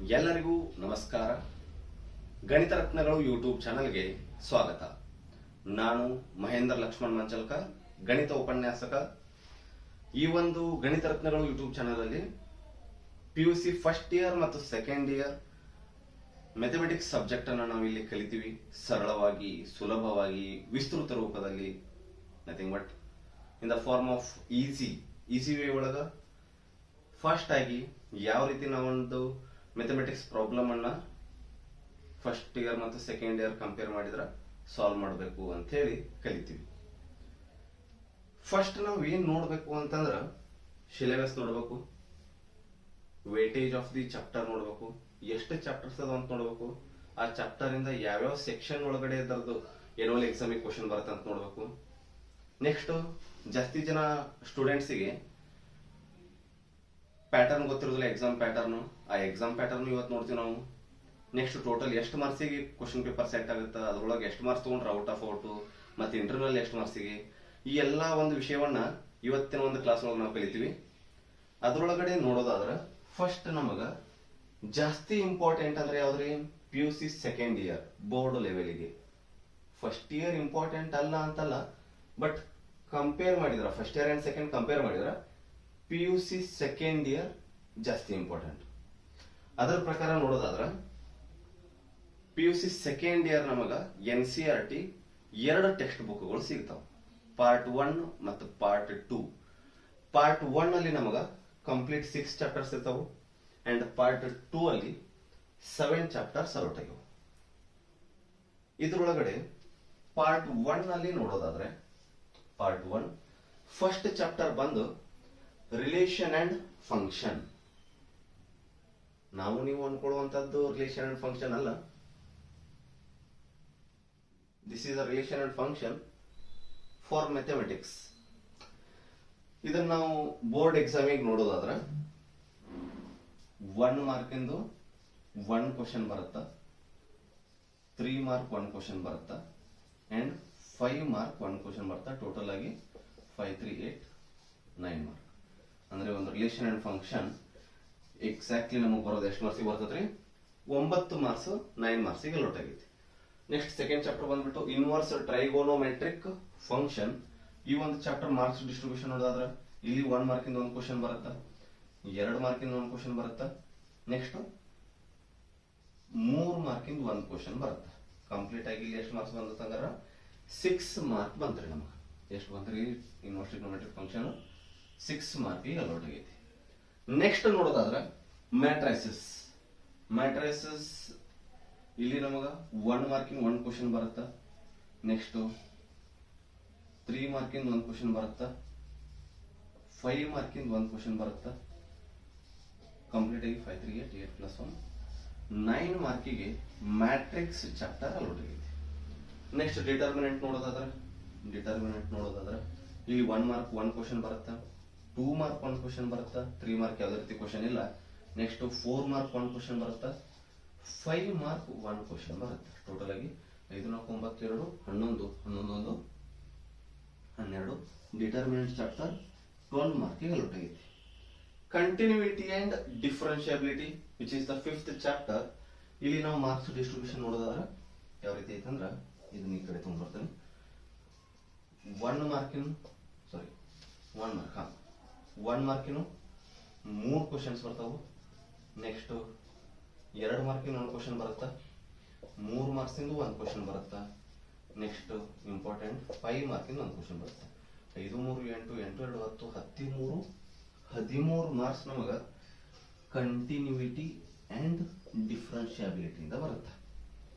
ಎಲ್ಲರಿಗೂ ನಮಸ್ಕಾರ. ಗಣಿತ ರತ್ನಗಳು ಯೂಟ್ಯೂಬ್ ಚಾನಲ್ಗೆ ಸ್ವಾಗತ. ನಾನು ಮಹೇಂದ್ರ ಲಕ್ಷ್ಮಣ್ ಮಂಚಲ್ಕ, ಗಣಿತ ಉಪನ್ಯಾಸಕ. ಈ ಒಂದು ಗಣಿತ ರತ್ನಗಳು ಯೂಟ್ಯೂಬ್ ಚಾನಲ್ ಅಲ್ಲಿ PUC ಫಸ್ಟ್ ಇಯರ್ ಮತ್ತು ಸೆಕೆಂಡ್ ಇಯರ್ ಮ್ಯಾಥಮೆಟಿಕ್ಸ್ ಸಬ್ಜೆಕ್ಟ್ ಅನ್ನು ನಾವು ಇಲ್ಲಿ ಕಲಿತೀವಿ. ಸರಳವಾಗಿ, ಸುಲಭವಾಗಿ, ವಿಸ್ತೃತ ರೂಪದಲ್ಲಿ, nothing but in the form of easy way ಒಳಗ ಫಾಸ್ಟ್ ಆಗಿ ಯಾವ ರೀತಿ ನಾವೊಂದು ಮ್ಯಾಥಮೆಟಿಕ್ಸ್ ಪ್ರಾಬ್ಲಮ್ ಅನ್ನ ಫಸ್ಟ್ ಇಯರ್ ಮತ್ತು ಸೆಕೆಂಡ್ ಇಯರ್ ಕಂಪೇರ್ ಮಾಡಿದ್ರೆ ಸಾಲ್ವ್ ಮಾಡಬೇಕು ಅಂತ ಹೇಳಿ ಕಲಿತೀವಿ. ಫಸ್ಟ್ ನಾವು ಏನ್ ನೋಡ್ಬೇಕು ಅಂತಂದ್ರ ಸಿಲೆಬಸ್ ನೋಡ್ಬೇಕು, ವೇಟೇಜ್ ಆಫ್ ದಿ ಚಾಪ್ಟರ್ ನೋಡ್ಬೇಕು, ಎಷ್ಟು ಚಾಪ್ಟರ್ಸ್ ಅದ ಅಂತ ನೋಡ್ಬೇಕು, ಆ ಚಾಪ್ಟರ್ ಇಂದ ಯಾವ್ಯಾವ ಸೆಕ್ಷನ್ ಒಳಗಡೆ ಇದರದ್ದು ಎನ್ಯುವಲ್ ಎಕ್ಸಾಮಿಗೆ ಕ್ವಶನ್ ಬರುತ್ತೆ ಅಂತ ನೋಡ್ಬೇಕು. ನೆಕ್ಸ್ಟ್ ಜಾಸ್ತಿ ಜನ ಸ್ಟೂಡೆಂಟ್ಸಿಗೆ ಪ್ಯಾಟರ್ನ್ ಗೊತ್ತಿರೋದಿಲ್ಲ, ಎಕ್ಸಾಮ್ ಪ್ಯಾಟರ್ನ್. ಆ ಎಕ್ಸಾಮ್ ಪ್ಯಾಟರ್ನ್ ಇವತ್ತು ನೋಡ್ತೀವಿ ನಾವು. ನೆಕ್ಸ್ಟ್ ಟೋಟಲ್ ಎಷ್ಟು ಮಾರ್ಕ್ಸಿಗೆ ಕ್ವಶನ್ ಪೇಪರ್ ಸೆಟ್ ಆಗುತ್ತೆ, ಅದ್ರೊಳಗೆ ಎಷ್ಟು ಮಾರ್ಕ್ಸ್ ತಗೊಂಡ್ರೆ ಔಟ್ ಆಫ್ ಔಟ್, ಮತ್ತೆ ಇಂಟರ್ನಲ್ ಎಷ್ಟು ಮಾರ್ಕ್ಸಿಗೆ, ಈ ಎಲ್ಲಾ ಒಂದು ವಿಷಯವನ್ನ ಇವತ್ತಿನ ಒಂದು ಕ್ಲಾಸ್ ಒಳಗೆ ನಾವು ಕಲಿತೀವಿ. ಅದ್ರೊಳಗಡೆ ನೋಡೋದಾದ್ರೆ ಫಸ್ಟ್ ನಮಗ ಜಾಸ್ತಿ ಇಂಪಾರ್ಟೆಂಟ್ ಅಂದ್ರೆ ಯಾವ್ದ್ರಿ, PUC ಸೆಕೆಂಡ್ ಇಯರ್ ಬೋರ್ಡ್ ಲೆವೆಲ್ಗೆ. ಫಸ್ಟ್ ಇಯರ್ ಇಂಪಾರ್ಟೆಂಟ್ ಅಲ್ಲ ಅಂತಲ್ಲ, ಬಟ್ ಕಂಪೇರ್ ಮಾಡಿದ್ರ first year and second compare ಮಾಡಿದ್ರ PUC ಸೆಕೆಂಡ್ ಇಯರ್ ಜಾಸ್ತಿ ಇಂಪಾರ್ಟೆಂಟ್. ಅದರ ಪ್ರಕಾರ ನೋಡೋದಾದ್ರ PUC ಸೆಕೆಂಡ್ ಇಯರ್ ನಮಗ NCERT ಎರಡು ಟೆಕ್ಸ್ಟ್ ಬುಕ್ಗಳು ಸಿಗ್ತಾವ, ಪಾರ್ಟ್ 1 ಮತ್ತು ಪಾರ್ಟ್ 2. ಪಾರ್ಟ್ 1 ಅಲ್ಲಿ ನಮಗ ಕಂಪ್ಲೀಟ್ 6 ಚಾಪ್ಟರ್ಸ್ ಇರ್ತಾವು ಅಂಡ್ ಪಾರ್ಟ್ 2 ಅಲ್ಲಿ 7 ಚಾಪ್ಟರ್ಸ್ ಔಟ್ ಆಗ್ಯಾವ. ಇದ್ರೊಳಗಡೆ ಪಾರ್ಟ್ 1 ಅಲ್ಲಿ ನೋಡೋದಾದ್ರೆ ಪಾರ್ಟ್ 1 ಫಸ್ಟ್ ಚಾಪ್ಟರ್ ಬಂದು ರಿಲೇಷನ್ ಅಂಡ್ ಫಂಕ್ಷನ್. ನಾವು ನೀವು ಅನ್ಕೊಳ್ಳುವಂತದ್ದು ರಿಲೇಷನ್ ಅಂಡ್ ಫಂಕ್ಷನ್ ಅಲ್ಲ, this is a relation and function for mathematics. ಇದನ್ನ ನಾವು ಬೋರ್ಡ್ ಎಕ್ಸಾಮಿಗೆ ನೋಡೋದಾದ್ರೆ 1 ಮಾರ್ಕಿಂದು 1 ಕ್ವಶನ್ ಬರುತ್ತಾ, 3 ಮಾರ್ಕ್ 1 ಕ್ವಶನ್ ಬರುತ್ತಾ ಅಂಡ್ 5 ಮಾರ್ಕ್ 1 ಕ್ವಶನ್ ಬರುತ್ತಾ. ಟೋಟಲ್ ಆಗಿ 5, 3, 8, 9 ಮಾರ್ಕ್. ಅಂದ್ರೆ ಒಂದು ರಿಲೇಷನ್ ಅಂಡ್ ಫಂಕ್ಷನ್ ಎಕ್ಸಾಕ್ಟ್ಲಿ ನಮಗೆ ಬರೋದು ಎಷ್ಟು ಮಾರ್ಕ್ಸಿಗೆ ಬರ್ತದ್ರಿ, 9 ಮಾರ್ಕ್ಸ್ 9 ಮಾರ್ಕ್ಸಿಗೆ ಲೋಟ್ ಆಗೈತಿ. ನೆಕ್ಸ್ಟ್ ಸೆಕೆಂಡ್ ಚಾಪ್ಟರ್ ಬಂದ್ಬಿಟ್ಟು ಇನ್ವರ್ಸ್ ಟ್ರೈಗೋನೋಮೆಟ್ರಿಕ್ ಫಂಕ್ಷನ್. ಈ ಒಂದು ಚಾಪ್ಟರ್ ಮಾರ್ಕ್ಸ್ ಡಿಸ್ಟ್ರಿಬ್ಯೂಷನ್ ನೋಡೋದಾದ್ರೆ ಇಲ್ಲಿ 1 ಮಾರ್ಕಿಂದ 1 ಕ್ವಶನ್ ಬರುತ್ತಾ, 2 ಮಾರ್ಕಿಂದ 1 ಕ್ವಶನ್ ಬರುತ್ತಾ, ನೆಕ್ಸ್ಟ್ 3 ಮಾರ್ಕಿಂದ 1 ಕ್ವಶನ್ ಬರುತ್ತಾ. ಕಂಪ್ಲೀಟ್ ಆಗಿ ಇಲ್ಲಿ ಎಷ್ಟು ಮಾರ್ಕ್ಸ್ ಬಂದ್ರೆ 6 ಮಾರ್ಕ್ ಬಂತ್ರಿ ನಮಗೆ. ಎಷ್ಟು ಬಂತ್ರಿ ಇನ್ವರ್ಸ್ ಟ್ರೈಗೋನೋಮೆಟ್ರಿಕ್ ಫಂಕ್ಷನ್ 6 ಮಾರ್ಕಿಗೆ ಅಲೌಟ್ ಆಗೈತಿ. ನೆಕ್ಸ್ಟ್ ನೋಡೋದಾದ್ರೆ ಮ್ಯಾಟ್ರೈಸಸ್. ಇಲ್ಲಿ ನಮಗ 1 ಮಾರ್ಕಿಂಗ್ 1 ಕ್ವಶನ್ ಬರುತ್ತಾ, ನೆಕ್ಸ್ಟ್ 3 ಮಾರ್ಕಿಂಗ್ 1 ಕ್ವಶನ್ ಬರುತ್ತಾ, 5 ಮಾರ್ಕಿಂಗ್ 1 ಕ್ವಶನ್ ಬರುತ್ತಾ. ಕಂಪ್ಲೀಟ್ ಆಗಿ 5, 3, 8, 8 + 1 9 ಮಾರ್ಕಿಗೆ ಮ್ಯಾಟ್ರಿಕ್ಸ್ ಚಾಪ್ಟರ್ ಅಲೌಟ್ ಆಗೈತಿ. ನೆಕ್ಸ್ಟ್ ಡಿಟರ್ಮಿನೆಂಟ್ ನೋಡೋದಾದ್ರೆ ಇಲ್ಲಿ 1 ಮಾರ್ಕ್ 1 ಕ್ವಶನ್ ಬರುತ್ತಾ, 2 ಮಾರ್ಕ್ 1 ಕ್ವಶನ್ ಬರುತ್ತಾ, 3 ಮಾರ್ಕ್ ಯಾವುದೇ ರೀತಿ ಕ್ವಶನ್ ಇಲ್ಲ. ನೆಕ್ಸ್ಟ್ 4 ಮಾರ್ಕ್ 1 ಕ್ವಶನ್ ಬರುತ್ತಾ, 5 ಮಾರ್ಕ್ 1 ಕ್ವಶನ್ ಬರುತ್ತೆ. ಟೋಟಲ್ ಆಗಿ 5, 4, 9, 2, 11, 11, 12 ಡಿಟರ್ಮಿನೆಂಟ್ ಚಾಪ್ಟರ್ 12 ಮಾರ್ಕಿಗೆ ಅಲೌಟ್ ಆಗೈತಿ. Continuity and differentiability which is the 5th chapter. ಇಲ್ಲಿ ನಾವು ಮಾರ್ಕ್ಸ್ ಡಿಸ್ಟ್ರಿಬ್ಯೂಷನ್ ನೋಡೋದಾದ್ರೆ ಯಾವ ರೀತಿ ಐತಂದ್ರ ಇದನ್ನ ಈ ಕಡೆ ತಗೊಂಡ್ಬರ್ತೇನೆ. 1 ಮಾರ್ಕಿನ 3 ಕ್ವಶನ್ಸ್ ಬರ್ತಾವು. ನೆಕ್ಸ್ಟ್ 2 ಮಾರ್ಕಿನ 1 ಕ್ವಶನ್ ಬರುತ್ತಾ, 3 ಮಾರ್ಕ್ಸಿಂದ 1 ಕ್ವಶನ್ ಬರುತ್ತಾ. ನೆಕ್ಸ್ಟ್ ಇಂಪಾರ್ಟೆಂಟ್ 5 ಮಾರ್ಕಿಂದ 1 ಕ್ವಶನ್ ಬರುತ್ತಾ. 5, 3, 8, 8, 2, 10, 13 ಮಾರ್ಕ್ಸ್ ನಮಗ ಕಂಟಿನ್ಯೂಟಿ ಅಂಡ್ ಡಿಫರೆನ್ಷಿಯಬಿಲಿಟಿ ಇಂದ ಬರುತ್ತೆ.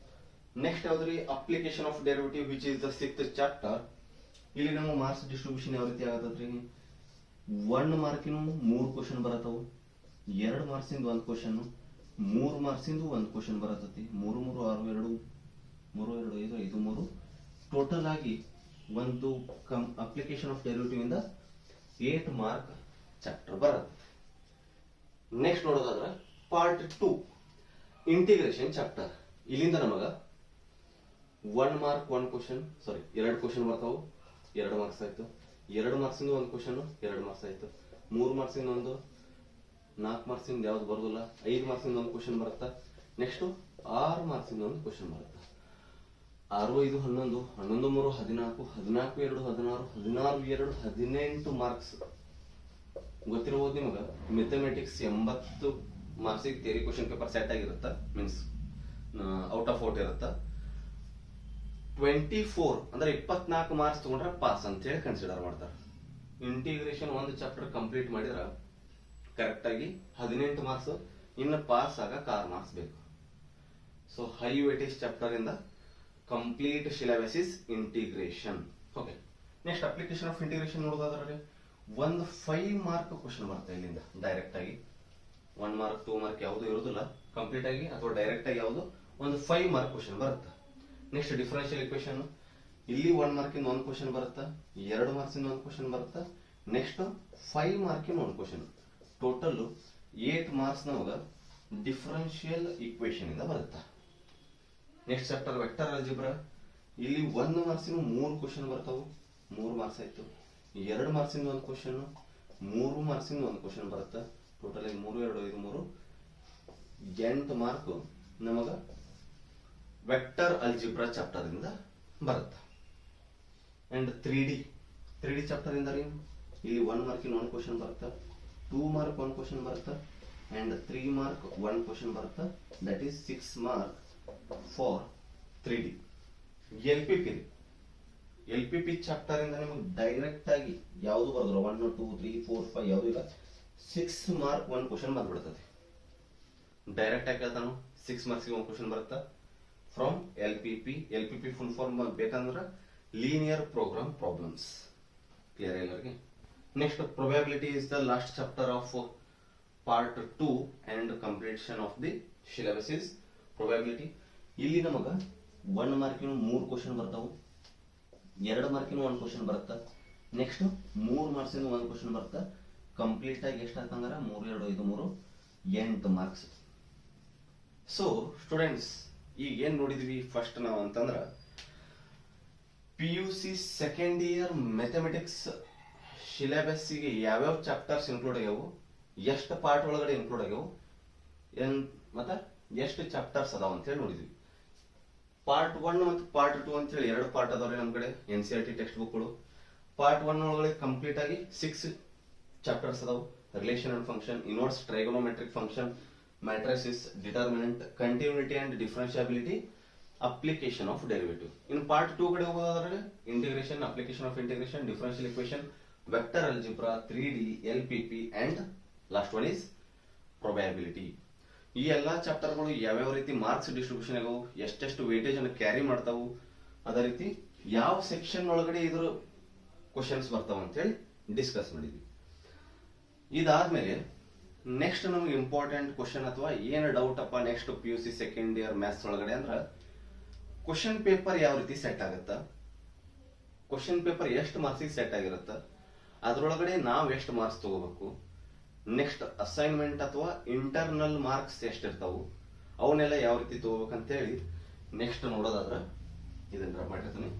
ನೆಕ್ಸ್ಟ್ ಯಾವ್ದ್ರಿ, application of derivative which is the 6th chapter. ಇಲ್ಲಿ ನಮ್ಮ ಮಾರ್ಕ್ಸ್ ಡಿಸ್ಟ್ರಿಬ್ಯೂಷನ್ ಯಾವ ರೀತಿ ಆಗತ್ತದ್ರಿ, 1 ಮಾರ್ಕಿನ 3 ಕ್ವಶನ್ ಬರತ್ತವು, 2 ಮಾರ್ಕ್ಸಿಂದ 1 ಕ್ವಶನ್, 3 ಮಾರ್ಕ್ಸಿಂದ 1 ಕ್ವಶನ್ ಬರತೈತಿ. 3, 3, 6, 2, 3, 2, 5, 5, 3 ಟೋಟಲ್ ಆಗಿ ಒಂದು ಅಪ್ಲಿಕೇಶನ್ ಆಫ್ ಡೆರಿವೇಟಿವ್ ಇಂದ 8 ಮಾರ್ಕ್ ಚಾಪ್ಟರ್ ಬರುತ್ತೆ. ನೆಕ್ಸ್ಟ್ ನೋಡೋದಾದ್ರೆ ಪಾರ್ಟ್ 2 ಇಂಟಿಗ್ರೇಷನ್ ಚಾಪ್ಟರ್. ಇಲ್ಲಿಂದ ನಮಗ 1 ಮಾರ್ಕ್ 1 ಕ್ವಶನ್, 2 ಕ್ವಶನ್ ಬರ್ತಾವು, 2 ಮಾರ್ಕ್ಸ್ ಆಯ್ತು. 2 ಮಾರ್ಕ್ಸಿಂದ 1 ಕ್ವಶನ್, 2 ಮಾರ್ಕ್ಸ್ ಆಯ್ತು. 3 ಮಾರ್ಕ್ಸಿಂದ 1, 4 ಮಾರ್ಕ್ಸಿಂದ ಯಾವ್ದು ಬರೋದಿಲ್ಲ. 5 ಮಾರ್ಕ್ಸಿಂದ ಒಂದು ಕ್ವಶನ್ ಬರುತ್ತಾ. ನೆಕ್ಸ್ಟ್ 6 ಮಾರ್ಕ್ಸಿಂದ ಒಂದು ಕ್ವಶನ್ ಬರುತ್ತೆ. 6 5 11 11 3 14 14 2 16 16 2 18 ಮಾರ್ಕ್ಸ್. ಗೊತ್ತಿರಬಹುದು ನಿಮಗ ಮ್ಯಾಥಮೆಟಿಕ್ಸ್ 80 ಮಾರ್ಕ್ಸಿಗೆ ಥಿಯರಿ ಕ್ವಶನ್ ಪೇಪರ್ ಸೆಟ್ ಆಗಿರುತ್ತ, ಮೀನ್ಸ್ ಔಟ್ ಆಫ್ ಔಟ್ ಇರುತ್ತ. 24 ಅಂದ್ರೆ 24 ಮಾರ್ಕ್ಸ್ ತಗೊಂಡ್ರೆ ಪಾಸ್ ಅಂತ ಹೇಳಿ ಕನ್ಸಿಡರ್ ಮಾಡ್ತಾರೆ. ಇಂಟಿಗ್ರೇಷನ್ ಒಂದು ಚಾಪ್ಟರ್ ಕಂಪ್ಲೀಟ್ ಮಾಡಿದ್ರ ಕರೆಕ್ಟ್ ಆಗಿ 18 ಮಾರ್ಕ್ಸ್, ಇನ್ನು ಪಾಸ್ ಆಗಕ್ಕೆ 6 ಮಾರ್ಕ್ಸ್ ಬೇಕು. ಸೊ ಹೈ ವೇಟೇಜ್ ಚಾಪ್ಟರ್ ಇಂದ complete syllabus is integration. Okay, next application of integration ನೋಡೋದಾದ್ರೆ ಒಂದು 5 ಮಾರ್ಕ್ ಕ್ವಶನ್ ಬರುತ್ತೆ ಇಲ್ಲಿಂದ ಡೈರೆಕ್ಟ್ ಆಗಿ. 1 ಮಾರ್ಕ್ 2 ಮಾರ್ಕ್ ಯಾವುದು ಇರೋದಿಲ್ಲ ಕಂಪ್ಲೀಟ್ ಆಗಿ, ಅಥವಾ ಡೈರೆಕ್ಟ್ ಆಗಿ ಯಾವುದು ಒಂದು 5 ಮಾರ್ಕ್ ಕ್ವಶನ್ ಬರುತ್ತೆ. ನೆಕ್ಸ್ಟ್ ಡಿಫರೆನ್ಷಿಯಲ್ ಇಕ್ವೇಶನ್, ಇಲ್ಲಿ 1 ಮಾರ್ಕಿಂದ ಒಂದು ಕ್ವಶನ್ ಬರುತ್ತೆ, 2 ಮಾರ್ಕ್ಸಿಂದ ಒಂದು ಕ್ವಶನ್ ಬರುತ್ತೆ, ನೆಕ್ಸ್ಟ್ 5 ಮಾರ್ಕಿನ ಒಂದು ಕ್ವಶನ್. ಟೋಟಲ್ 8 ಮಾರ್ಕ್ಸ್ ನಮಗ ಡಿಫರೆನ್ಷಿಯಲ್ ಇಕ್ವೇಶನ್ ಇಂದ ಬರುತ್ತೆ. ನೆಕ್ಸ್ಟ್ ಚಾಪ್ಟರ್ ವೆಕ್ಟರ್ ಅಲ್ಜಿಬ್ರಾ, ಇಲ್ಲಿ 1 ಮಾರ್ಕ್ಸಿನ 3 ಕ್ವಶನ್ ಬರ್ತಾವು, 3 ಮಾರ್ಕ್ಸ್ ಆಯ್ತು. 2 ಮಾರ್ಕ್ಸಿಂದ ಒಂದು ಕ್ವಶನ್, 3 ಮಾರ್ಕ್ಸಿಂದ ಒಂದು ಕ್ವಶನ್ ಬರುತ್ತೆ. ಟೋಟಲ್ 3 2 5 3 8 ಮಾರ್ಕ್ ನಮಗ ವೆಕ್ಟರ್ ಅಲ್ಜಿಬ್ರಾ ಚಾಪ್ಟರ್ ಇಂದ ಬರುತ್ತೆ. ಅಂಡ್ 3D ಚಾಪ್ಟರ್ ಇಂದ ಇಲ್ಲಿ 1 ಮಾರ್ಕಿನ ಒಂದು ಕ್ವಶನ್ ಬರುತ್ತೆ, 2 ಮಾರ್ಕ್ ಒಂದು ಕ್ವಶನ್ ಬರುತ್ತೆ, ಅಂಡ್ 3 ಮಾರ್ಕ್ ಒಂದು ಕ್ವಶನ್ ಬರುತ್ತೆ. That is 6 mark for 3D. LPP chapter ಇಂದ ನಿಮಗೆ ಡೈರೆಕ್ಟ್ ಆಗಿ ಯಾವುದು ಬರೋದ್ರ 1 2 3 4 5 ಯಾವುದು ಇಲ್ಲ, 6 ಮಾರ್ಕ್ ಒಂದು ಕ್ವಶನ್ ಬಂದ್ಬಿಡ್ತದೆ. ಡೈರೆಕ್ಟ್ ಆಗಿ ಹೇಳ್ತಾನು 6 ಮಾರ್ಕ್ಸ್ ಒಂದು ಕ್ವಶನ್ ಬರುತ್ತೆ ಫ್ರಮ್ LPP ಫುಲ್ ಫಾರ್ಮ್ ಬೇಕಂದ್ರೆ ಲೀನಿಯರ್ ಪ್ರೋಗ್ರಾಮ್ ಪ್ರಾಬ್ಲಮ್ಸ್. ಕ್ಲಿಯರ್ ಎಲ್ಲರಿಗೆ? Next probability is the last chapter of part 2 and completion of the syllabus is probability. ಇಲ್ಲಿ ನಮಗ 1 ಮಾರ್ಕಿನ 3 ಕ್ವಶನ್ ಬರ್ತಾವು, 2 ಮಾರ್ಕಿನ ಒಂದು ಕ್ವಶನ್ ಬರುತ್ತೆ, ನೆಕ್ಸ್ಟ್ 3 ಮಾರ್ಕ್ಸಿನ ಒಂದು ಕ್ವಶನ್ ಬರುತ್ತೆ. ಕಂಪ್ಲೀಟ್ ಆಗಿ ಎಷ್ಟಾಗ್ತಂದ್ರೆ 3 2 5 3 8 ಮಾರ್ಕ್ಸ್. ಸೊ ಸ್ಟೂಡೆಂಟ್ಸ್, ಈಗ ಏನ್ ನೋಡಿದ್ವಿ ಫಸ್ಟ್ ನಾವು ಅಂತಂದ್ರ PUC second year mathematics syllabus ಗೆ ಯಾವ್ಯಾವ ಚಾಪ್ಟರ್ಸ್ ಇನ್ಕ್ಲೂಡ್ ಆಗ್ಯಾವು, ಎಷ್ಟು ಪಾರ್ಟ್ ಒಳಗಡೆ ಇನ್ಕ್ಲೂಡ್ ಆಗ್ಯಾವು, ಮತ್ತೆ ಎಷ್ಟು ಚಾಪ್ಟರ್ಸ್ ಅದಾವ ಅಂತ ಹೇಳಿ ನೋಡಿದ್ವಿ. ಪಾರ್ಟ್ 1 ಮತ್ತು ಪಾರ್ಟ್ 2 ಅಂತ ಹೇಳಿ 2 ಪಾರ್ಟ್ ಅದಾವ್ರಿ ನಮ್ ಕಡೆ NCERT ಟೆಕ್ಸ್ಟ್ ಬುಕ್ಗಳು. ಪಾರ್ಟ್ 1 ಒಳಗಡೆ ಕಂಪ್ಲೀಟ್ ಆಗಿ 6 ಚಾಪ್ಟರ್ಸ್ ಅದಾವು. Relation and function, inverse trigonometric function, matrices, determinant, continuity and differentiability, application of derivative. In part 2 ಕಡೆ ಹೋಗೋದಾದ್ರೆ integration, application of integration, differential equation, vector algebra, 3D, LPP and last one is probability. ಈ ಎಲ್ಲಾ ಚಾಪ್ಟರ್ಗಳು ಯಾವ್ಯಾವ ರೀತಿ marks distribution ಆಗವು, ಎಷ್ಟೆಷ್ಟು weightage ಅನ್ನು carry ಮಾಡ್ತಾವು, ಅದೇ ರೀತಿ ಯಾವ ಸೆಕ್ಷನ್ ಒಳಗಡೆ ಇದ್ರ ಕ್ವಶನ್ಸ್ ಬರ್ತಾವ ಅಂತ ಹೇಳಿ ಡಿಸ್ಕಸ್ ಮಾಡಿದ್ವಿ. ಇದಾದ್ಮೇಲೆ ನೆಕ್ಸ್ಟ್ ನಮ್ಗೆ ಇಂಪಾರ್ಟೆಂಟ್ ಕ್ವಶನ್ ಅಥವಾ ಏನ್ ಡೌಟ್ ಅಪ್ಪ next PUC second year maths ಒಳಗಡೆ ಅಂದ್ರ ಕ್ವಶನ್ ಪೇಪರ್ ಯಾವ ರೀತಿ ಸೆಟ್ ಆಗುತ್ತ, ಕ್ವಶನ್ ಪೇಪರ್ ಎಷ್ಟು ಮಾರ್ಕ್ಸ್ ಸೆಟ್ ಆಗಿರುತ್ತ, ಅದ್ರೊಳಗಡೆ ನಾವ್ ಎಷ್ಟು ಮಾರ್ಕ್ಸ್ ತಗೋಬೇಕು, ನೆಕ್ಸ್ಟ್ ಅಸೈನ್ಮೆಂಟ್ ಅಥವಾ ಇಂಟರ್ನಲ್ ಮಾರ್ಕ್ಸ್ ಎಷ್ಟಿರ್ತಾವು, ಅವನ್ನೆಲ್ಲ ಯಾವ ರೀತಿ ತಗೋಬೇಕಂತ ಹೇಳಿ ನೆಕ್ಸ್ಟ್ ನೋಡೋದಾದ್ರ ಇದನ್ನ ಮಾಡಿರ್ತೀನಿ.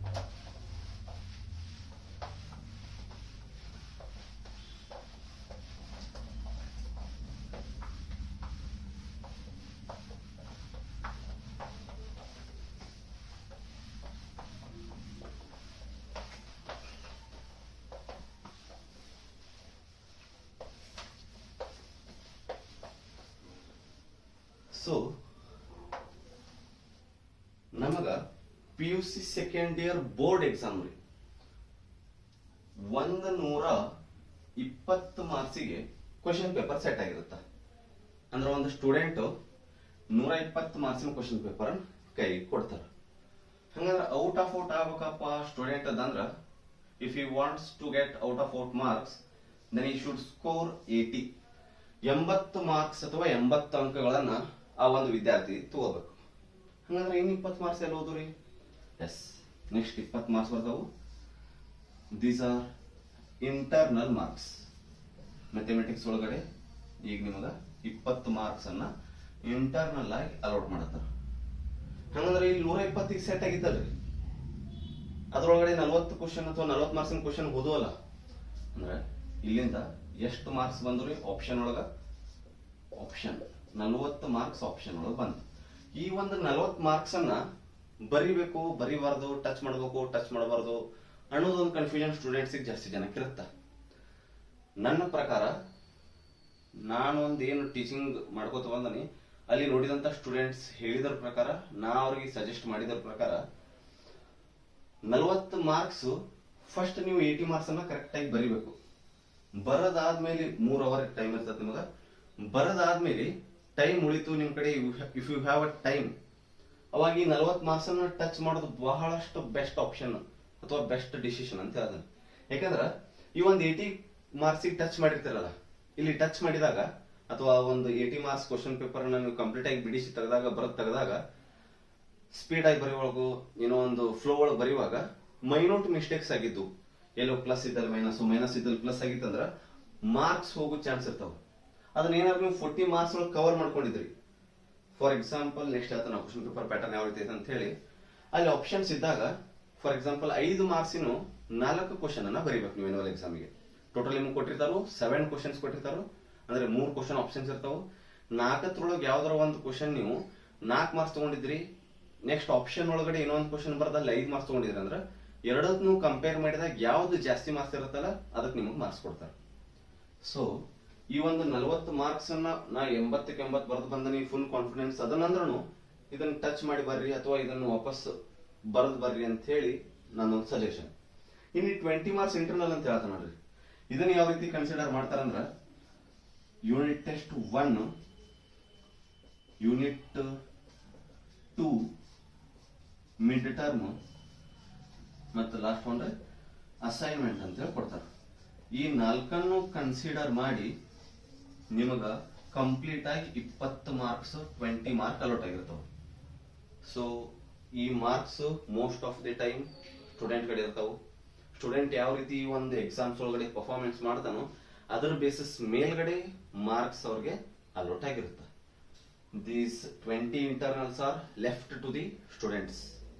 ಸೊ ನಮಗ PUC second year board exam ರೀ 120 ಮಾರ್ಕ್ಸಿಗೆ ಕ್ವಶನ್ ಪೇಪರ್ ಸೆಟ್ ಆಗಿರುತ್ತ. ಅಂದ್ರೆ ಒಂದು ಸ್ಟೂಡೆಂಟ್ 120 ಮಾರ್ಕ್ಸಿನ ಕ್ವಶನ್ ಪೇಪರ್ ಕೈ ಕೊಡ್ತಾರ. ಹಂಗಂದ್ರ ಔಟ್ ಆಫ್ ಔಟ್ ಆಗ್ಬೇಕಪ್ಪ ಸ್ಟೂಡೆಂಟ್ ಅದಂದ್ರ if you wants to get out of out marks then you should score 80 marks ಅಥವಾ 80 ಅಂಕಗಳನ್ನ ಆ ಒಂದು ವಿದ್ಯಾರ್ಥಿ ತಗೋಬೇಕು. ಹಂಗಂದ್ರೆ ಇನ್ 20 ಮಾರ್ಕ್ಸ್ ಎಲ್ಲ ಹೋದ್ರಿ. ಎಸ್, ನೆಕ್ಸ್ಟ್ 20 ಮಾರ್ಕ್ಸ್ ಬರ್ತಾವು. These are internal marks. Mathematics ಒಳಗಡೆ ಈಗ ನಿಮಗ 20 ಮಾರ್ಕ್ಸ್ ಅನ್ನ ಇಂಟರ್ನಲ್ ಆಗಿ ಅಲೌಟ್ ಮಾಡತ್ತಾರ. ಹಂಗಂದ್ರೆ ಇಲ್ಲಿ 120 ಸೆಟ್ ಆಗಿದ್ದಲ್ರಿ, ಅದ್ರೊಳಗಡೆ 40 ಕ್ವಶನ್ ಅಥವಾ 40 ಮಾರ್ಕ್ಸಿನ ಕ್ವಶನ್ ಹೋದವಲ್ಲ, ಅಂದ್ರೆ ಇಲ್ಲಿಂದ ಎಷ್ಟು ಮಾರ್ಕ್ಸ್ ಬಂದ್ರಿ ಆಪ್ಷನ್ ಒಳಗ ಆಪ್ಷನ್ 40 ಮಾರ್ಕ್ಸ್ ಆಪ್ಷನ್ ಒಳಗೆ ಬಂತು. ಈ ಒಂದು 40 ಮಾರ್ಕ್ಸ್ ಅನ್ನ ಬರಿಬೇಕು, ಬರಿಬಾರ್ದು, ಟಚ್ ಮಾಡಬೇಕು, ಟಚ್ ಮಾಡಬಾರ್ದು ಅನ್ನೋದೊಂದು ಕನ್ಫ್ಯೂಷನ್ ಸ್ಟೂಡೆಂಟ್ಸಿಗೆ ಜಾಸ್ತಿ ಜನಕ್ಕೆ ಇರುತ್ತೆ. ನನ್ನ ಪ್ರಕಾರ ನಾನು ಒಂದು ಏನು ಟೀಚಿಂಗ್ ಮಾಡ್ಕೋತ ಬಂದನಿ ಅಲ್ಲಿ ನೋಡಿದಂತ ಸ್ಟೂಡೆಂಟ್ಸ್ ಹೇಳಿದ್ರ ಪ್ರಕಾರ, ನಾ ಅವ್ರಿಗೆ ಸಜೆಸ್ಟ್ ಮಾಡಿದ್ರ ಪ್ರಕಾರ 40 ಮಾರ್ಕ್ಸ್ ಫಸ್ಟ್ ನೀವು 80 ಮಾರ್ಕ್ಸ್ ಅನ್ನ ಕರೆಕ್ಟ್ ಆಗಿ ಬರಿಬೇಕು. ಬರದಾದ್ಮೇಲೆ 3 ಅವರ್ ಟೈಮ್ ಇರ್ತದೆ ನಿಮಗ. ಬರದಾದ್ಮೇಲೆ ಟೈಮ್ ಉಳಿತು ನಿಮ್ ಕಡೆ, if you have a time, ಅವಾಗ ಈ 40 ಮಾರ್ಕ್ಸ್ ಅನ್ನ ಟಚ್ ಮಾಡೋದು ಬಹಳಷ್ಟು ಬೆಸ್ಟ್ ಆಪ್ಷನ್ ಅಥವಾ ಬೆಸ್ಟ್ ಡಿಸಿಷನ್ ಅಂತ ಹೇಳ್ತಾನೆ. ಯಾಕಂದ್ರ ಈ ಒಂದು 80 ಮಾರ್ಕ್ಸ್ ಟಚ್ ಮಾಡಿರ್ತಾರಲ್ಲ, ಇಲ್ಲಿ ಟಚ್ ಮಾಡಿದಾಗ ಅಥವಾ ಒಂದು 80 ಮಾರ್ಕ್ಸ್ ಕ್ವಶನ್ ಪೇಪರ್ ನೀವು ಕಂಪ್ಲೀಟ್ ಆಗಿ ಬಿಡಿಸಿ ತೆಗೆದಾಗ ಸ್ಪೀಡ್ ಆಗಿ ಬರೆಯುವಾಗ ಏನೋ ಒಂದು ಫ್ಲೋ ಒಳಗೆ ಬರೆಯುವಾಗ ಮೈನೂಟ್ ಮಿಸ್ಟೇಕ್ಸ್ ಆಗಿದ್ದು, ಎಲ್ಲೋ ಪ್ಲಸ್ ಇದ್ದಲ್ಲಿ ಮೈನಸ್ ಇದ್ದಲ್ಲಿ ಪ್ಲಸ್ ಆಗಿತ್ತಂದ್ರ ಮಾರ್ಕ್ಸ್ ಹೋಗೋ ಚಾನ್ಸ್ ಇರ್ತಾವ. ಅದನ್ನ ಏನಾದ್ರು ನೀವು 40 ಮಾರ್ಕ್ಸ್ ಒಳಗೆ ಕವರ್ ಮಾಡ್ಕೊಂಡಿದ್ರಿ. ಫಾರ್ ಎಕ್ಸಾಂಪಲ್ ನೆಕ್ಸ್ಟ್ ಹೇಳ್ತಾನೆ ಕ್ವಶನ್ ಪೇಪರ್ ಪ್ಯಾಟರ್ನ್ ಯಾವ ರೀತಿ ಐತೆ ಅಂತ ಹೇಳಿ. ಅಲ್ಲಿ ಆಪ್ಷನ್ಸ್ ಇದ್ದಾಗ ಫಾರ್ ಎಕ್ಸಾಂಪಲ್ 5 ಮಾರ್ಕ್ಸಿನ 4 ಕ್ವಶನ್ ಅನ್ನ ಬರೀಬೇಕು ನೀವು ಎನ್ಯುವಲ್ ಎಕ್ಸಾಮಿಗೆ. ಟೋಟಲ್ ನಿಮ್ಗೆ ಕೊಟ್ಟಿರ್ತಾರೋ 7 ಕ್ವಶನ್ಸ್ ಕೊಟ್ಟಿರ್ತಾರೋ, ಅಂದ್ರೆ 3 ಕ್ವಶನ್ ಆಪ್ಷನ್ಸ್ ಇರ್ತಾವ. 4 ಯಾವ್ದಾರ ಒಂದು ಕ್ವಶನ್ ನೀವು 4 ಮಾರ್ಕ್ಸ್ ತಗೊಂಡಿದ್ರಿ, ನೆಕ್ಸ್ಟ್ ಆಪ್ಷನ್ ಒಳಗಡೆ ಇನ್ನೊಂದು ಕ್ವಶನ್ ಬರ್ದಲ್ಲಿ 5 ಮಾರ್ಕ್ಸ್ ತಗೊಂಡಿದ್ರಿ ಅಂದ್ರೆ ಎರಡಕ್ಕೂ ಕಂಪೇರ್ ಮಾಡಿದಾಗ ಯಾವ್ದು ಜಾಸ್ತಿ ಮಾರ್ಕ್ಸ್ ಇರುತ್ತಲ್ಲ ಅದಕ್ಕೆ ನಿಮಗೆ ಮಾರ್ಕ್ಸ್ ಕೊಡ್ತಾರೆ. ಸೊ ಈ ಒಂದು 40 ಮಾರ್ಕ್ಸ್ ಅನ್ನ ನಾ 80ಕ್ಕೆ 80 ಬರೆದು ಬಂದನಿ ಫುಲ್ ಕಾನ್ಫಿಡೆನ್ಸ್ ಅದನ್ನಂದ್ರೂ ಇದನ್ನ ಟಚ್ ಮಾಡಿ ಬರ್ರಿ ಅಥವಾ ಇದನ್ನು ವಾಪಸ್ ಬರೆದು ಬರ್ರಿ ಅಂತ ಹೇಳಿ ನನ್ನೊಂದು ಸಜೆಷನ್. ಇನ್ನು 20 ಮಾರ್ಕ್ಸ್ ಇಂಟರ್ನಲ್ ಅಂತ ಹೇಳ್ತಾನೆ ನೋಡ್ರಿ. ಇದನ್ನ ಯಾವ ರೀತಿ ಕನ್ಸಿಡರ್ ಮಾಡ್ತಾರಂದ್ರ unit test 1, unit 2, mid term ಮತ್ತು ಲಾಸ್ಟ್ ಒನ್ ಅಸೈನ್ಮೆಂಟ್ ಅಂತ ಹೇಳಿ ಕೊಡ್ತಾರೆ. ಈ 4 ಕನ್ಸಿಡರ್ ಮಾಡಿ ನಿಮಗ ಕಂಪ್ಲೀಟ್ ಆಗಿ 20 ಮಾರ್ಕ್ಸ್ 20 ಮಾರ್ಕ್ ಅಲೋಟ್ ಆಗಿರ್ತಾವ. ಸೊ ಈ marks most of the time student ಕಡೆ ಇರ್ತಾವ. ಸ್ಟೂಡೆಂಟ್ ಯಾವ ರೀತಿ ಒಂದು ಎಕ್ಸಾಮ್ಸ್ ಒಳಗಡೆ ಪರ್ಫಾರ್ಮೆನ್ಸ್ ಮಾಡ್ತಾನೋ ಅದರ ಬೇಸಿಸ್ ಮೇಲ್ಗಡೆ ಮಾರ್ಕ್ಸ್ ಅವ್ರಿಗೆ ಅಲೋಟ್ ಆಗಿರುತ್ತೆ. These 20 internals are left to the students.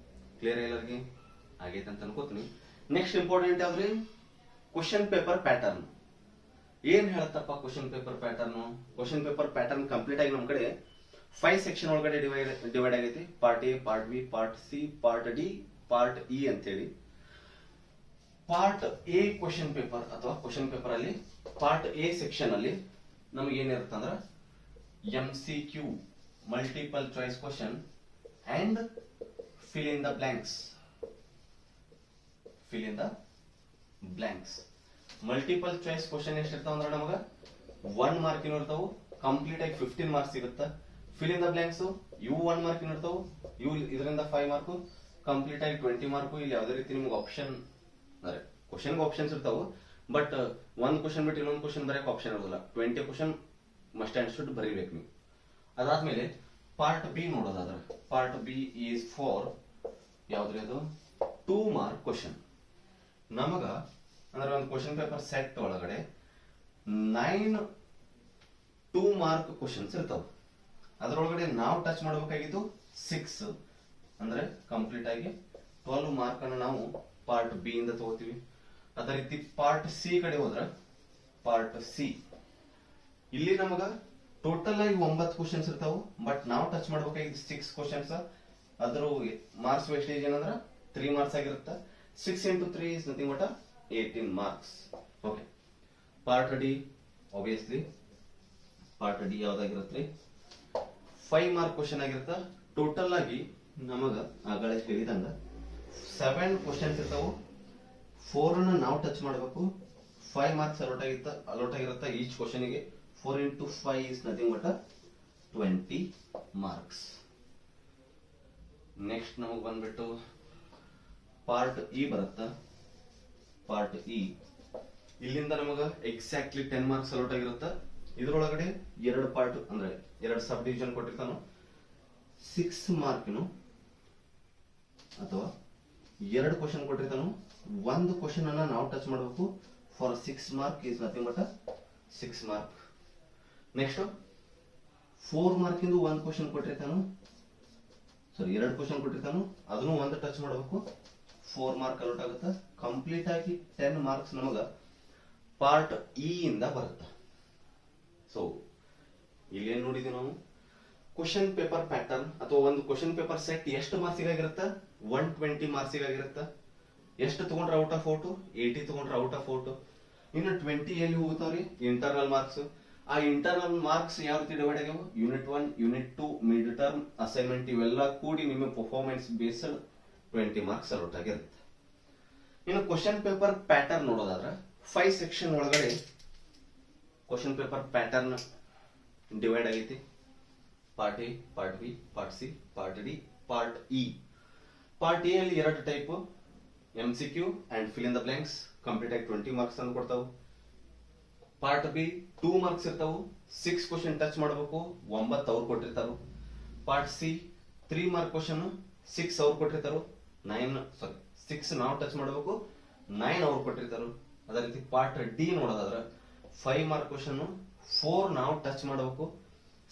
Clear ಎಲ್ಲರಿಗೆ ಆಗೈತೆ ಅಂತ ಅನ್ಕೋತೀನಿ. ನೆಕ್ಸ್ಟ್ ಇಂಪಾರ್ಟೆಂಟ್ ಯಾವ್ದ್ರಿ? Question paper pattern. ಏನ್ ಹೇಳತ್ತಪ್ಪ question paper pattern? Question paper pattern complete ಆಗಿ ನಮ್ ಕಡೆ 5 ಸೆಕ್ಷನ್ ಒಳಗಡೆ ಡಿವೈಡ್ ಆಗೈತಿ. Part A, part B, part C, part D, part E ಅಂತ ಹೇಳಿ. ಪಾರ್ಟ್ ಎ ಕ್ವಶನ್ ಪೇಪರ್ ಅಥವಾ ಕ್ವಶನ್ ಪೇಪರ್ ಅಲ್ಲಿ ಪಾರ್ಟ್ ಎ ಸೆಕ್ಷನ್ ಅಲ್ಲಿ ನಮಗೆ ಏನಿರುತ್ತೆ ಅಂದ್ರೆ MCQ, multiple choice question and fill in the blanks. Multiple choice question ಎಷ್ಟಿರ್ತಾವ ಅಂದ್ರೆ ನಮಗ 1 ಮಾರ್ಕ್ ಇರ್ತಾವು, ಕಂಪ್ಲೀಟ್ ಆಗಿ 15 ಮಾರ್ಕ್ಸ್ ಸಿಗುತ್ತೆ. ಫಿಲ್ ಇನ್ ದ ಬ್ಲಾಂಕ್ಸ್ ಇವು 1 ಮಾರ್ಕ್ ಇರ್ತಾವು, ಇವು ಇದರಿಂದ 5 ಮಾರ್ಕ್, ಕಂಪ್ಲೀಟ್ ಆಗಿ 20 ಮಾರ್ಕ್. ಇಲ್ಲಿ ಯಾವುದೇ ರೀತಿ ನಿಮ್ಗೆ ಆಪ್ಷನ್ ಅಂದ್ರೆ ಕ್ವಶನ್ ಆಪ್ಷನ್ಸ್ ಇರ್ತಾವು, ಬಟ್ ಒಂದು ಕ್ವಶನ್ ಬಿಟ್ಟು ಇನ್ನೊಂದು ಕ್ವಶನ್ ಬರೆಯಕ್ಕೆ ಆಪ್ಷನ್ ಇರೋದಿಲ್ಲ. 20 ಕ್ವಶನ್ ಮಸ್ಟ್ ಅಂಡ್ ಶುಡ್ ಬರೀಬೇಕು ನೀವು. ಅದಾದ್ಮೇಲೆ ಪಾರ್ಟ್ ಬಿ ನೋಡೋದಾದ್ರೆ ಪಾರ್ಟ್ ಬಿ ಈಸ್ ಫಾರ್ ಯಾವ್ದ್ರಿ ಅದು 2 ಮಾರ್ಕ್ ಕ್ವಶನ್. ನಮಗ ಅಂದ್ರೆ ಒಂದು ಕ್ವಶನ್ ಪೇಪರ್ ಸೆಟ್ ಒಳಗಡೆ 9 2 ಮಾರ್ಕ್ ಕ್ವಶನ್ಸ್ ಇರ್ತಾವ. ಅದರೊಳಗಡೆ ನಾವು ಟಚ್ ಮಾಡಬೇಕಾಗಿದ್ದು 6, ಅಂದ್ರೆ ಕಂಪ್ಲೀಟ್ ಆಗಿ 12 ಮಾರ್ಕ್ ಅನ್ನು ನಾವು ಪಾರ್ಟ್ ಬಿ ಇಂದ ತಗೋತೀವಿ. ಅದೇ ರೀತಿ ಪಾರ್ಟ್ ಸಿ ಕಡೆ ಹೋದ್ರ ಪಾರ್ಟ್ ಸಿ ಇಲ್ಲಿ ನಮಗ ಟೋಟಲ್ ಆಗಿ 9 ಕ್ವಶನ್ಸ್ ಇರ್ತಾವ, ಬಟ್ ನಾವು ಟಚ್ ಮಾಡಬೇಕಾಗಿದ್ದು 6 ಕ್ವಶನ್ಸ್. ಅದ್ರ ಮಾರ್ಕ್ಸ್ ವೇಸ್ಟೇಜ್ ಏನಂದ್ರ 3 ಮಾರ್ಕ್ಸ್ ಆಗಿರುತ್ತೆ. 6 into 3 is nothing but 18 marks. Okay. Part D obviously part D ಯಾವ್ದಾಗಿರುತ್ತೆ 5 ಮಾರ್ಕ್ ಕ್ವಶನ್ ಆಗಿರುತ್ತೆ. ಟೋಟಲ್ ಆಗಿ ನಮಗ ಆಗಲೇ ಹೇಳಿದಂಗ 7 ಕ್ವಶನ್ಸ್ ಇರ್ತಾವು. 4 ಅನ್ನ ನಾವು ಟಚ್ ಮಾಡಬೇಕು. 5 ಮಾರ್ಕ್ಸ್ ಅಲೋಟ್ ಆಗಿರುತ್ತೆ ಈಚ್ ಕ್ವಶನ್ ಗೆ. 4 into 5 is nothing but 20 marks. Next ನಮಗ್ ಬಂದ್ಬಿಟ್ಟು ಪಾರ್ಟ್ ಇ ಬರುತ್ತಾ. ಪಾರ್ಟ್ ಇ ಇಲ್ಲಿಂದ ನಮಗ ಎಕ್ಸಾಕ್ಟ್ಲಿ 10 ಮಾರ್ಕ್ಸ್ ಅಲೋಟ್ ಆಗಿರುತ್ತೆ. ಇದ್ರೊಳಗಡೆ 2 ಪಾರ್ಟ್ ಅಂದ್ರೆ 2 ಸಬ್ ಡಿವಿಷನ್ ಕೊಟ್ಟಿರ್ತಾನು. 6 ಮಾರ್ಕ್ನು ಅಥವಾ 2 ಕ್ವಶನ್ ಕೊಟ್ಟಿರ್ತಾನು. 1 ಕ್ವಶನ್ ಅನ್ನ ನಾವು ಟಚ್ ಮಾಡಬೇಕು. For 6 mark is nothing but 6 mark. Next 4 mark ಇಂದು 1 ಕ್ವಶನ್ ಕೊಟ್ಟಿರ್ತಾನು. ಸಾರಿ 2 ಕ್ವಶನ್ ಕೊಟ್ಟಿರ್ತಾನು, ಅದನ್ನು 1 ಟಚ್ ಮಾಡಬೇಕು. 4 ಮಾರ್ಕ್ ಅಲೋಟ್ ಆಗುತ್ತೆ. ಕಂಪ್ಲೀಟ್ ಆಗಿ 10 ಮಾರ್ಕ್ಸ್ ನಮಗ ಪಾರ್ಟ್ ಇ ಇಂದ ಬರುತ್ತೆ. ಸೊ ಇಲ್ಲೇನ್ ನೋಡಿದ್ವಿ ನಾವು ಕ್ವಶನ್ ಪೇಪರ್ ಪ್ಯಾಟರ್ನ್ ಅಥವಾ ಒಂದು ಕ್ವಶನ್ ಪೇಪರ್ ಸೆಟ್ ಎಷ್ಟು ಮಾರ್ಕ್ಸಿಗಾಗಿರುತ್ತ 120 ಮಾರ್ಕ್ಸಿಗಾಗಿರುತ್ತ. ಎಷ್ಟು ತಗೊಂಡ್ರೆ ಔಟ್ ಆಫ್ ಔಟ್ 80 ತಗೊಂಡ್ರೆ ಔಟ್ ಆಫ್ ಔಟ್. ಇನ್ನು 20 ಎಲ್ಲಿ ಹೋಗ್ತಾವ್ರಿ ಇಂಟರ್ನಲ್ ಮಾರ್ಕ್ಸ್. ಆ ಇಂಟರ್ನಲ್ ಮಾರ್ಕ್ಸ್ ಯಾವ ರೀತಿ ಡಿವೈಡ್ ಆಗ್ಯಾವ unit 1 unit 2 mid term assignment ಇವೆಲ್ಲ ಕೂಡಿ ನಿಮ್ಮ ಪರ್ಫಾರ್ಮೆನ್ಸ್ ಬೇಸ್ಡ್ 20 ಮಾರ್ಕ್ಸ್ ಅಲೌಟ್ ಆಗಿರುತ್ತೆ. ಇನ್ನು ಕ್ವಶನ್ ಪೇಪರ್ ಪ್ಯಾಟರ್ನ್ ನೋಡೋದಾದ್ರ 5 ಸೆಕ್ಷನ್ ಒಳಗಡೆ ಕ್ವಶನ್ ಪೇಪರ್ ಪ್ಯಾಟರ್ನ್ ಡಿವೈಡ್ ಆಗೈತಿ. Part A, part B, part C, part D, part E. Part A ಅಲ್ಲಿ 2 type MCQ and fill in the blanks complete ಆಗಿ 20 marks ಅನ್ನು ಕೊಡ್ತಾವು. Part B 2 marks ಇರ್ತಾವು, 6 question touch ಮಾಡಬೇಕು, 9 ಅವ್ರು ಕೊಟ್ಟಿರ್ತಾರು. Part C 3 mark question 6 ಅವ್ರು ಕೊಟ್ಟಿರ್ತಾರು, 6 ನಾವು touch ಮಾಡಬೇಕು, 9 ಅವ್ರು ಕೊಟ್ಟಿರ್ತಾರು. ಅದೇ ರೀತಿ ಪಾರ್ಟ್ ಡಿ ನೋಡೋದಾದ್ರ 5 ಮಾರ್ಕ್ ಕ್ವಶನ್ 4 ನಾವು ಟಚ್ ಮಾಡಬೇಕು,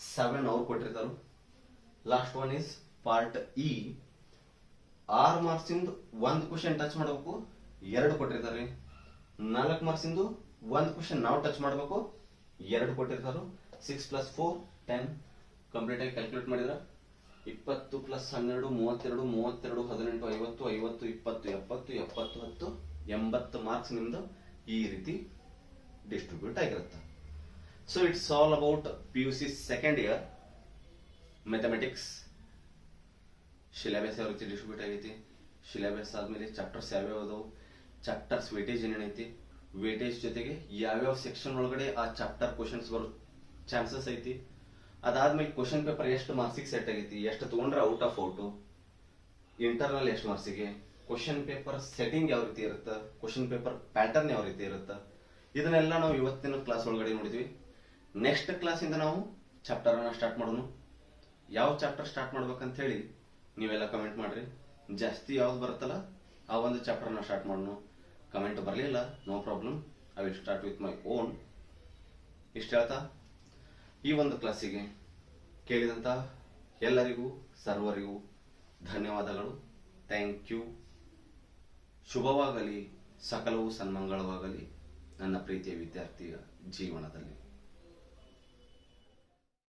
7 ಅವ್ರು ಕೊಟ್ಟಿರ್ತಾರು. Last one is part E 6 marks ಇಂದ 1 ಕ್ವಶನ್ ಟಚ್ ಮಾಡಬೇಕು, 2 ಕೊಟ್ಟಿರ್ತಾರೆ. 4 ಮಾರ್ಕ್ಸ್ ಇಂದು 1 ಕ್ವಶನ್ ನಾವು ಟಚ್ ಮಾಡಬೇಕು, 2 ಕೊಟ್ಟಿರ್ತಾರು. 6 + 4 10 ಕಂಪ್ಲೀಟ್ ಆಗಿ ಕ್ಯಾಲ್ಕುಲೇಟ್ ಮಾಡಿದ್ರ 20 + 12 32 32 18 50 50 20 70 70 10 80 ಮಾರ್ಕ್ಸ್ ನಿಮ್ದು ಈ ರೀತಿ ಡಿಸ್ಟ್ರಿಬ್ಯೂಟ್ ಆಗಿರುತ್ತೆ. So it's all about PUC second year mathematics. Syllabus ಯಾವ ರೀತಿ ಡಿಸ್ಟ್ರಿಬ್ಯೂಟ್ ಆಗೈತಿ, ಸಿಲೆಬಸ್ ಆದ್ಮೇಲೆ ಚಾಪ್ಟರ್ಸ್ ಯಾವ್ಯಾವ ಅದಾವು, ಚಾಪ್ಟರ್ಸ್ ವೇಟೇಜ್ ಏನೈತಿ, ವೇಟೇಜ್ ಜೊತೆಗೆ ಯಾವ್ಯಾವ ಸೆಕ್ಷನ್ ಒಳಗಡೆ ಆ ಚಾಪ್ಟರ್ ಕ್ವಶನ್ಸ್ ಬರೋ ಚಾನ್ಸಸ್ ಐತಿ, ಅದಾದ್ಮೇಲೆ ಕ್ವಶನ್ ಪೇಪರ್ ಎಷ್ಟು ಮಾರ್ಕ್ಸಿಗೆ ಸೆಟ್ ಆಗೈತಿ, ಎಷ್ಟು ತಗೊಂಡ್ರೆ ಔಟ್ ಆಫ್ ಔಟ್, ಇಂಟರ್ನಲ್ ಎಷ್ಟು ಮಾರ್ಕ್ಸಿಗೆ, ಕ್ವಶನ್ ಪೇಪರ್ ಸೆಟ್ಟಿಂಗ್ ಯಾವ ರೀತಿ ಇರುತ್ತೆ, ಕ್ವಶನ್ ಪೇಪರ್ ಪ್ಯಾಟರ್ನ್ ಯಾವ ರೀತಿ ಇರುತ್ತೆ, ಇದನ್ನೆಲ್ಲ ನಾವು ಇವತ್ತಿನ ಕ್ಲಾಸ್ ಒಳಗಡೆ ನೋಡಿದ್ವಿ. ನೆಕ್ಸ್ಟ್ ಕ್ಲಾಸ್ ಇಂದ ನಾವು ಚಾಪ್ಟರ್ ಅನ್ನ ಸ್ಟಾರ್ಟ್ ಮಾಡೋಣ. ಯಾವ ಚಾಪ್ಟರ್ ಸ್ಟಾರ್ಟ್ ಮಾಡ್ಬೇಕಂತ ಹೇಳಿ ನೀವೆಲ್ಲ ಕಮೆಂಟ್ ಮಾಡ್ರಿ. ಜಾಸ್ತಿ ಯಾವ್ದು ಬರುತ್ತಲ್ಲ ಆ ಒಂದು ಚಾಪ್ಟರ್ನ ಸ್ಟಾರ್ಟ್ ಮಾಡೋಣ. ಕಮೆಂಟ್ ಬರಲಿಲ್ಲ, no problem, I will start with my own. ಇಷ್ಟ ಹೇಳ್ತಾ ಈ ಒಂದು ಕ್ಲಾಸಿಗೆ ಕೇಳಿದಂತ ಎಲ್ಲರಿಗೂ ಸರ್ವರಿಗೂ ಧನ್ಯವಾದಗಳು. Thank you. ಶುಭವಾಗಲಿ, ಸಕಲವೂ ಸನ್ಮಂಗಳವಾಗಲಿ ನನ್ನ ಪ್ರೀತಿಯ ವಿದ್ಯಾರ್ಥಿಯ ಜೀವನದಲ್ಲಿ.